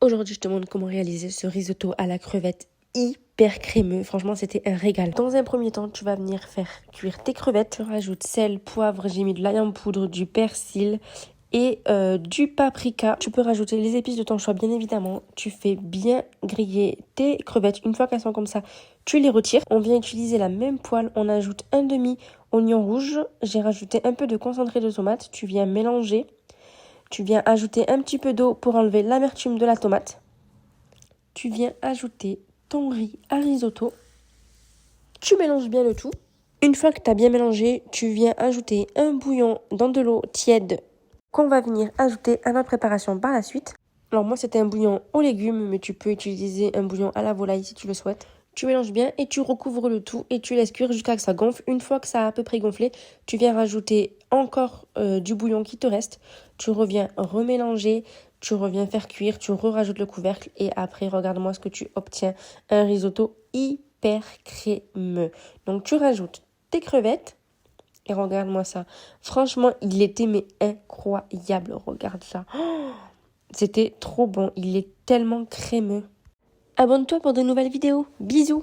Aujourd'hui, je te montre comment réaliser ce risotto à la crevette hyper crémeux. Franchement, c'était un régal. Dans un premier temps, tu vas venir faire cuire tes crevettes. Tu rajoutes sel, poivre, j'ai mis de l'ail en poudre, du persil et du paprika. Tu peux rajouter les épices de ton choix, bien évidemment. Tu fais bien griller tes crevettes. Une fois qu'elles sont comme ça, tu les retires. On vient utiliser la même poêle. On ajoute un demi-oignon rouge. J'ai rajouté un peu de concentré de tomate. Tu viens mélanger. Tu viens ajouter un petit peu d'eau pour enlever l'amertume de la tomate. Tu viens ajouter ton riz à risotto. Tu mélanges bien le tout. Une fois que tu as bien mélangé, tu viens ajouter un bouillon dans de l'eau tiède qu'on va venir ajouter à notre préparation par la suite. Alors moi, c'était un bouillon aux légumes, mais tu peux utiliser un bouillon à la volaille si tu le souhaites. Tu mélanges bien et tu recouvres le tout et tu laisses cuire jusqu'à ce que ça gonfle. Une fois que ça a à peu près gonflé, tu viens rajouter encore du bouillon qui te reste. Tu reviens remélanger, tu reviens faire cuire, tu rajoutes le couvercle et après, regarde-moi ce que tu obtiens. Un risotto hyper crémeux. Donc tu rajoutes tes crevettes et regarde-moi ça. Franchement, il était mais incroyable. Regarde ça. Oh, c'était trop bon. Il est tellement crémeux. Abonne-toi pour de nouvelles vidéos. Bisous.